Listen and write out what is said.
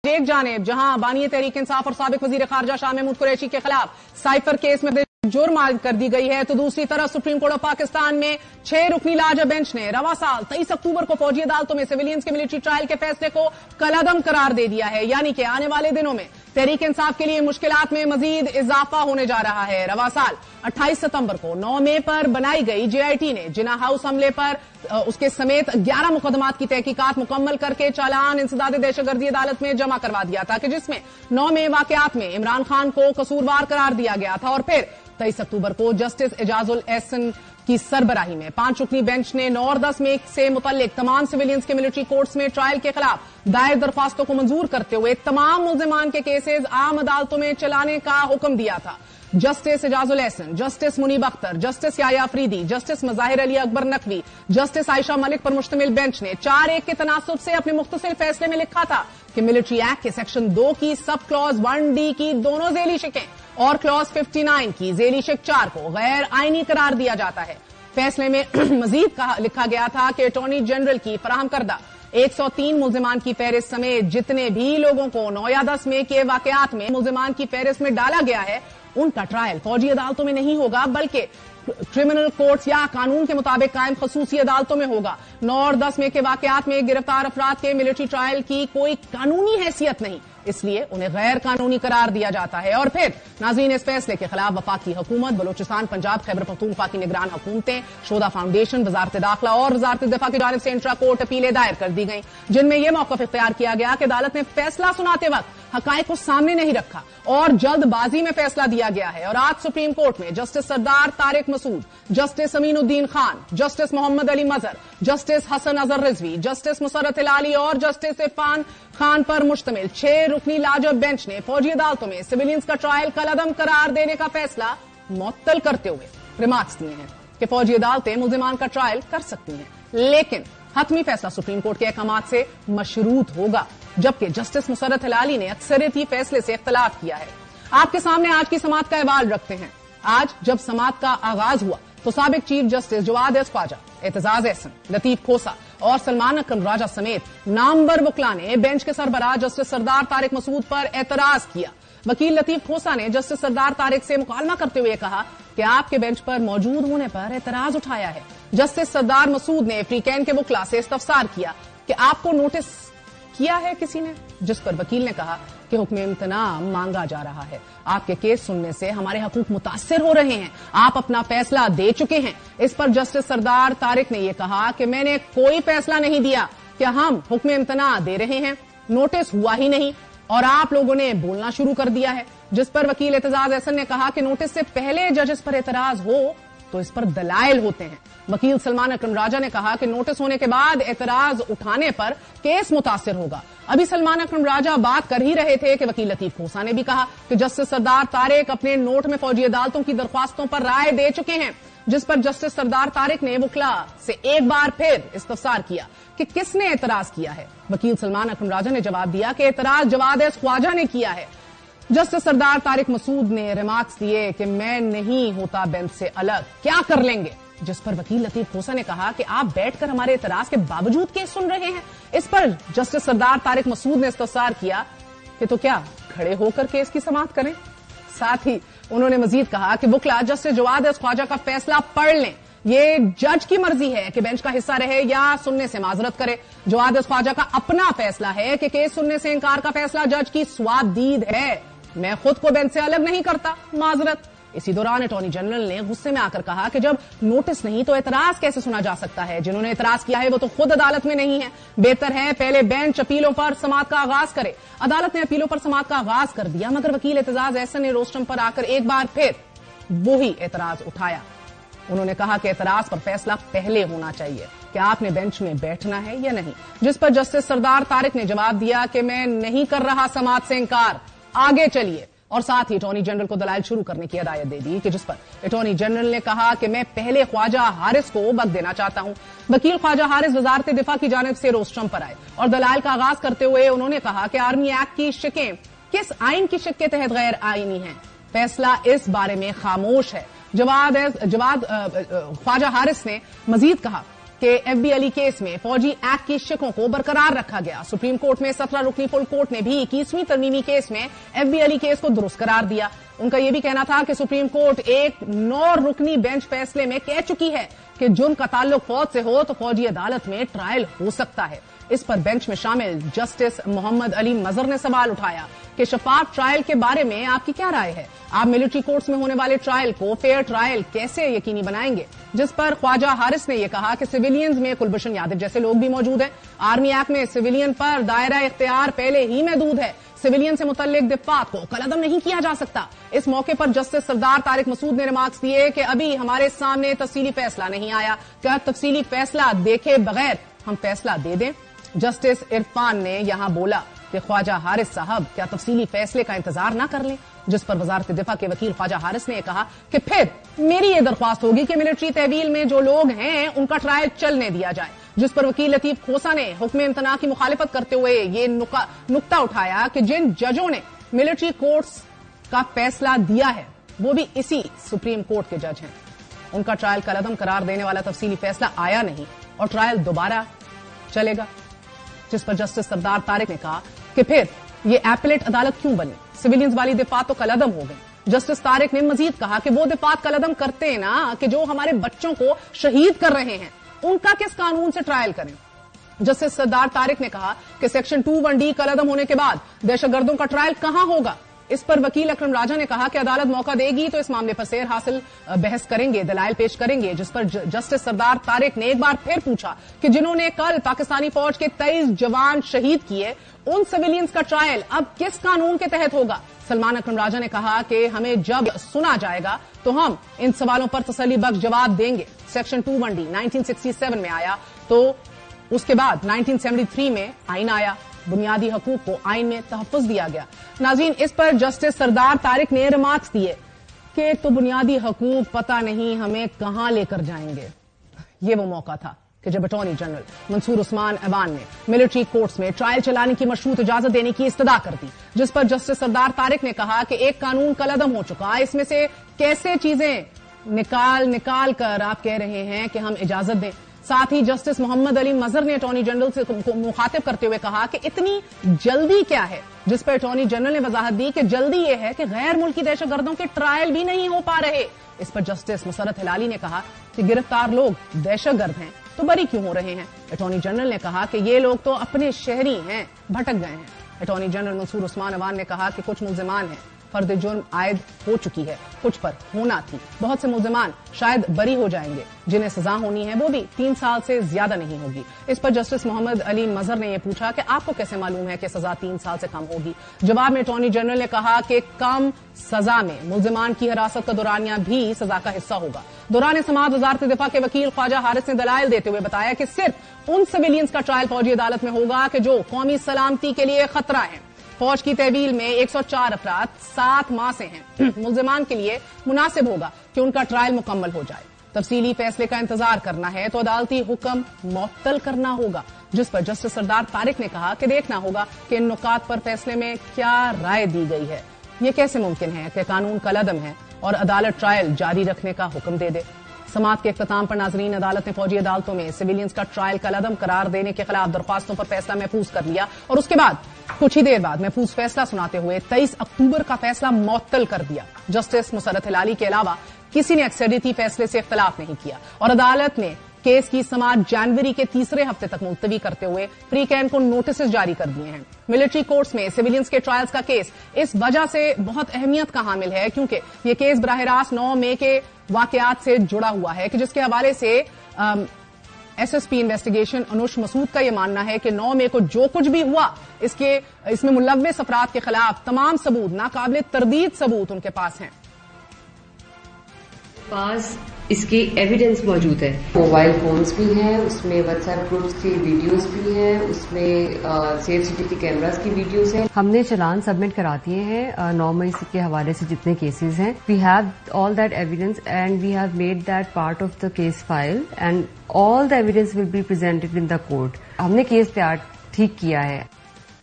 ایک जानिब जहां बानी तहरीक इंसाफ और साबिक वजीर खारजा शाह महमूद कुरैशी के खिलाफ साइफर केस में जुर्म आयद कर दी गई है, तो दूसरी तरफ सुप्रीम कोर्ट ऑफ पाकिस्तान में 6 रुकनी लार्जर बेंच ने रवा साल 23 अक्टूबर को फौजी अदालतों में सिविलियंस के मिलिट्री ट्रायल के फैसले को कलअदम करार दे दिया है। यानी कि आने वाले दिनों में तहरीक इंसाफ के लिए मुश्किलात में मजीद इजाफा होने जा रहा है। रवा साल 28 सितंबर को 9 मई पर बनाई गई जेआईटी ने जिना हाउस हमले पर उसके समेत 11 मुकदमात की तहकीकात मुकम्मल करके चालान इंसदाद दहशतगर्दी अदालत में जमा करवा दिया था कि जिसमें 9 मई वाकयात में इमरान खान को कसूरवार करार दिया गया था और फिर 23 अक्टूबर को जस्टिस एजाजुल एहसन की सरबराही में 5 रुकनी बेंच ने 9 और 10 मई से मुतल्लिक तमाम सिविलियंस के मिलिट्री कोर्ट्स में ट्रायल के खिलाफ दायर दरख्वास्तों को मंजूर करते हुए तमाम मुल्जिमान के केसेज आम अदालतों में चलाने का हुक्म दिया था। Justice Ejazul Ahsan, justice Munib Akhtar, justice Yahya Afridi, justice Mazahir Ali Akbar Naqvi, justice Ayesha Malik पर मुश्तमिल बेंच ने 4-1 के तनासुब से अपने मुख्तसर फैसले में लिखा था कि मिलिट्री एक्ट के सेक्शन 2 की सब क्लॉज 1D की दोनों झेली शिकें और क्लॉज 59 की झेली शिक 4 को गैर आईनी करार दिया जाता है। फैसले में मजीद लिखा गया था कि अटॉर्नी जनरल की फराहम करदा 103 मुल्जिमान की फहरिस्त समेत जितने भी लोगों को 9 या 10 मई के वाकयात में मुल्जिमान की फहरिस्त में डाला गया है उनका ट्रायल फौजी अदालतों में नहीं होगा बल्कि क्रिमिनल कोर्ट्स या कानून के मुताबिक कायम खसूसी अदालतों में होगा। 9 और 10 मई के वाकयात में गिरफ्तार अफराद के मिलिट्री ट्रायल की कोई कानूनी हैसियत नहीं, इसलिए उन्हें गैर कानूनी करार दिया जाता है। और फिर नाज़रीन, इस फैसले के खिलाफ वफाकी हुकूमत, बलोचिस्तान, पंजाब, खैबर पख्तूनख्वा की निगरान हुकूमतें, शोधा फाउंडेशन, वजारत दाखिला और वजारत दिफा की जानिब से इंट्रा कोर्ट अपीलें दायर कर दी गई, जिनमें यह मौक़िफ़ इख्तियार किया गया कि अदालत ने फैसला सुनाते वक्त हकायक को सामने नहीं रखा और जल्दबाजी में फैसला दिया गया है। और आज सुप्रीम कोर्ट में जस्टिस सरदार तारिक मसूद, जस्टिस अमीनुद्दीन खान, जस्टिस मोहम्मद अली मजहर, जस्टिस हसन अजहर रिजवी, जस्टिस मुसर्रत हिलाली और जस्टिस इरफान खान पर मुश्तमिल 6 रुकनी लार्जर बेंच ने फौजी अदालतों में सिविलियंस का ट्रायल कलअदम करार देने का फैसला मुअत्तल करते हुए रिमार्क्स दिए हैं कि फौजी अदालतें मुल्जिमान का ट्रायल कर सकती हैं, लेकिन हतमी फैसला सुप्रीम कोर्ट के अहकामात से मशरूत होगा। जबकि जस्टिस मुसर्रत हिलाली ने अक्सरियती फैसले से इख्तलाफ किया है। आपके सामने आज की समाअत का अहवाल रखते हैं। आज जब समाअत का आगाज हुआ तो साबिक chief justice Jawad S Khawaja, Aitzaz Ahsan, Latif Khosa और सलमान अकरम राजा समेत नामवर वकला ने बेंच के सरबराह जस्टिस सरदार तारिक मसूद पर एतराज किया। वकील लतीफ खोसा ने जस्टिस सरदार तारिक से मुकालमा करते हुए कहा कि आपके बेंच पर मौजूद होने पर एतराज उठाया है। जस्टिस सरदार मसूद ने फ्रीकैन के वकला से इस्तफसार किया कि आपको नोटिस किया है किसी ने, जिस पर वकील ने कहा कि हुक्म इम्तना मांगा जा रहा है। आपके केस सुनने से हमारे हकूक मुतासिर हो रहे हैं, आप अपना फैसला दे चुके हैं। इस पर जस्टिस सरदार तारिक ने यह कहा कि मैंने कोई फैसला नहीं दिया, क्या हम हुक्म इम्तना दे रहे हैं, नोटिस हुआ ही नहीं और आप लोगों ने बोलना शुरू कर दिया है। जिस पर वकील एतजाज एहसन ने कहा कि नोटिस से पहले जज इस पर एतराज हो तो इस पर दलाइल होते हैं। वकील सलमान अकरम राजा ने कहा कि नोटिस होने के बाद एतराज उठाने पर केस मुतासिर होगा। अभी सलमान अकरम राजा बात कर ही रहे थे कि वकील लतीफ खोसा ने भी कहा कि जस्टिस सरदार तारिक अपने नोट में फौजी अदालतों की दरख्वास्तों पर राय दे चुके हैं। जिस पर जस्टिस सरदार तारिक ने वकला से एक बार फिर इस्तफसार किया कि किसने एतराज किया है। वकील सलमान अकरम राजा ने जवाब दिया कि एतराज जवाद एस ख्वाजा ने किया है। जस्टिस सरदार तारिक मसूद ने रिमार्क्स दिए कि मैं नहीं होता बेंच से अलग, क्या कर लेंगे। जिस पर वकील लतीफ खोसा ने कहा कि आप बैठकर हमारे एतराज के बावजूद केस सुन रहे हैं। इस पर जस्टिस सरदार तारिक मसूद ने इस्तफसार किया कि तो क्या खड़े होकर केस की समाअत करें। साथ ही उन्होंने मजीद कहा कि वकला जस्टिस जवाद एस ख्वाजा का फैसला पढ़ लें, ये जज की मर्जी है कि बेंच का हिस्सा रहे या सुनने से माजरत करे। जवाद एस ख्वाजा का अपना फैसला है कि केस सुनने से इंकार का फैसला जज की स्वादीद है, मैं खुद को बेंच से अलग नहीं करता, माजरत। इसी दौरान अटॉर्नी जनरल ने गुस्से में आकर कहा कि जब नोटिस नहीं तो एतराज कैसे सुना जा सकता है, जिन्होंने एतराज किया है वो तो खुद अदालत में नहीं है, बेहतर है पहले बेंच अपीलों पर समाअत का आगाज करे। अदालत ने अपीलों पर समाअत का आगाज कर दिया, मगर वकील एतजाज एहसन ने रोस्टम पर आकर एक बार फिर वही एतराज उठाया। उन्होंने कहा कि एतराज पर फैसला पहले होना चाहिए कि आपने बेंच में बैठना है या नहीं। जिस पर जस्टिस सरदार तारिक ने जवाब दिया कि मैं नहीं कर रहा समाअत से इंकार, आगे चलिए। और साथ ही अटॉर्नी जनरल को दलाइल शुरू करने की हिदायत दे दी कि जिस पर अटॉर्नी जनरल ने कहा कि मैं पहले ख्वाजा हारिस को वक्त देना चाहता हूं। वकील ख्वाजा हारिस वजारत दिफा की जानिब से रोस्टम पर आए और दलाइल का आगाज करते हुए उन्होंने कहा कि आर्मी एक्ट की शिकें किस आइन की शिक के तहत गैर आईनी है, फैसला इस बारे में खामोश है। ख्वाजा हारिस ने मजीद कहा कि एफबी अली केस में फौजी एक्ट की शिकों को बरकरार रखा गया। सुप्रीम कोर्ट में 17 रुकनी फुल कोर्ट ने भी 21वीं तरमीमी केस में एफबी अली केस को दुरुस्त करार दिया। उनका यह भी कहना था कि सुप्रीम कोर्ट एक 9 रुकनी बेंच फैसले में कह चुकी है कि जुर्म का ताल्लुक फौज से हो तो फौजी अदालत में ट्रायल हो सकता है। इस पर बेंच में शामिल जस्टिस मोहम्मद अली मजहर ने सवाल उठाया कि शफाफ ट्रायल के बारे में आपकी क्या राय है? आप मिलिट्री कोर्ट्स में होने वाले ट्रायल को फेयर ट्रायल कैसे यकीनी बनाएंगे? जिस पर ख्वाजा हारिस ने यह कहा कि सिविलियंस में कुलभूषण यादव जैसे लोग भी मौजूद हैं। आर्मी एक्ट में सिविलियन पर दायरा इख्तियार पहले ही महदूद है। सिविलियन से मुतल्लिक दिफात को कलअदम नहीं किया जा सकता। इस मौके पर जस्टिस सरदार तारिक मसूद ने रिमार्क्स दिए कि अभी हमारे सामने तफसीली फैसला नहीं आया, क्या तफसीली फैसला देखे बगैर हम फैसला दे दें? जस्टिस इरफान ने यहां बोला कि ख्वाजा हारिस साहब क्या तफसीली फैसले का इंतजार न कर लें? जिस पर वजारत दिफा के वकील ख्वाजा हारिस ने कहा कि फिर मेरी ये दरख्वास्त होगी कि मिलिट्री तहवील में जो लोग हैं उनका ट्रायल चलने दिया जाए। जिस पर वकील लतीफ खोसा ने हुक्म इम्तना की मुखालिफत करते हुए ये नुक्ता उठाया कि जिन जजों ने मिलिट्री कोर्ट्स का फैसला दिया है वो भी इसी सुप्रीम कोर्ट के जज हैं। उनका ट्रायल कलअदम करार देने वाला तफसीली फैसला आया नहीं और ट्रायल दोबारा चलेगा। जिस पर जस्टिस सरदार तारिक ने कहा कि फिर ये एपलेट अदालत क्यों बनी? सिविलियंस वाली दिफात तो कलअदम हो गई। जस्टिस तारिक ने मजीद कहा कि वो दिफात कलअदम करते हैं ना कि जो हमारे बच्चों को शहीद कर रहे हैं, उनका किस कानून से ट्रायल करें? जस्टिस सरदार तारिक ने कहा कि सेक्शन 21D कलअदम होने के बाद दहशतगर्दों का ट्रायल कहां होगा? इस पर वकील अकरम राजा ने कहा कि अदालत मौका देगी तो इस मामले पर सैर हासिल बहस करेंगे, दलाइल पेश करेंगे। जिस पर जस्टिस सरदार तारिक ने एक बार फिर पूछा कि जिन्होंने कल पाकिस्तानी फौज के 23 जवान शहीद किए, उन सिविलियंस का ट्रायल अब किस कानून के तहत होगा? सलमान अकरम राजा ने कहा कि हमें जब सुना जाएगा तो हम इन सवालों पर तसल्ली बख्श जवाब देंगे। सेक्शन 21D 1967 में आया तो उसके बाद 1973 में आइन आया, बुनियादी हकूक को आइन में तहफ़्फ़ुज़ दिया गया। नाज़रीन, इस पर जस्टिस सरदार तारिक ने रिमार्क्स दिए कि तो बुनियादी हकूक पता नहीं हमें कहां लेकर जाएंगे। ये वो मौका था कि जब अटॉर्नी जनरल मंसूर उस्मान ऐवान ने मिलिट्री कोर्ट्स में ट्रायल चलाने की मशरूत इजाजत देने की इस्तदा कर दी। जिस पर जस्टिस सरदार तारिक ने कहा कि एक कानून कलअदम हो चुका, इसमें से कैसे चीजें निकाल कर आप कह रहे हैं कि हम इजाजत दें? साथ ही जस्टिस मोहम्मद अली मजहर ने अटॉर्नी जनरल से मुखातिब करते हुए कहा कि इतनी जल्दी क्या है? जिस पर अटॉर्नी जनरल ने वजाहत दी कि जल्दी यह है कि गैर मुल्की दहशतगर्दों के ट्रायल भी नहीं हो पा रहे। इस पर जस्टिस मुसरत हिलाली ने कहा कि गिरफ्तार लोग दहशतगर्द हैं तो बरी क्यों हो रहे हैं? अटॉर्नी जनरल ने कहा कि ये लोग तो अपने शहरी हैं, भटक गए हैं। अटॉर्नी जनरल मंसूर उस्मान ऐवान ने कहा कि कुछ मुल्जिमान हैं फर्द जुर्म आयद हो चुकी है, कुछ पर होना थी। बहुत से मुल्जिमान शायद बरी हो जाएंगे, जिन्हें सजा होनी है वो भी 3 साल से ज्यादा नहीं होगी। इस पर जस्टिस मोहम्मद अली मजहर ने यह पूछा कि आपको कैसे मालूम है कि सजा 3 साल से कम होगी? जवाब में अटॉर्नी जनरल ने कहा कि कम सजा में मुल्जिमान की हिरासत का दौरानिया भी सजा का हिस्सा होगा। दौरान समाअत वजारत दिफा के वकील ख्वाजा हारिस ने दलाइल देते हुए बताया कि सिर्फ उन सिविलियंस का ट्रायल फौजी अदालत में होगा कि जो कौमी सलामती के लिए खतरा है। फौज की तहवील में 104 अफराद 7 माह से हैं। मुल्जिमान के लिए मुनासिब होगा कि उनका ट्रायल मुकम्मल हो जाए। तफसीली फैसले का इंतजार करना है तो अदालती हुक्म मुअत्तल करना होगा। जिस पर जस्टिस सरदार तारिक ने कहा कि देखना होगा कि इन नुकात पर फैसले में क्या राय दी गई है। ये कैसे मुमकिन है कि कानून कलअदम है और अदालत ट्रायल जारी रखने का हुक्म दे दे? समाअत के इख्तिताम पर नाजरीन, अदालत ने फौजी अदालतों में सिविलियंस का ट्रायल कलअदम करार देने के खिलाफ दरख्वास्तों पर फैसला महफूज कर लिया और उसके बाद कुछ ही देर बाद महफूज फैसला सुनाते हुए 23 अक्टूबर का फैसला मुअत्तल कर दिया। जस्टिस मुसरत हिलाली के अलावा किसी ने अक्सरियती फैसले से इख्तलाफ नहीं किया और अदालत ने केस की समाअत जनवरी के तीसरे हफ्ते तक मुलतवी करते हुए प्री कैन को नोटिस जारी कर दिए हैं। मिलिट्री कोर्ट्स में सिविलियंस के ट्रायल्स का केस इस वजह से बहुत अहमियत का हामिल है क्योंकि ये केस बराह रास्त 9 मई के वाकयात से जुड़ा हुआ है कि जिसके हवाले से एसएसपी इन्वेस्टिगेशन अनुश मसूद का यह मानना है कि 9 मई को जो कुछ भी हुआ इसमें मुलव्विस अफराद के खिलाफ तमाम सबूत, नाकाबिल तरदीद सबूत उनके पास हैं। पास इसकी एविडेंस मौजूद है। मोबाइल फोन्स भी हैं, उसमें व्हाट्सएप ग्रुप्स की वीडियोस भी हैं, उसमें सेफ सिटी कैमरास की वीडियोस हैं। हमने चालान सबमिट करा दिए हैं 9 मई के हवाले से जितने केसेस हैं। We have all that evidence and we have made that part of the case file and all the evidence will be presented in the court. हमने केस तैयार ठीक किया है।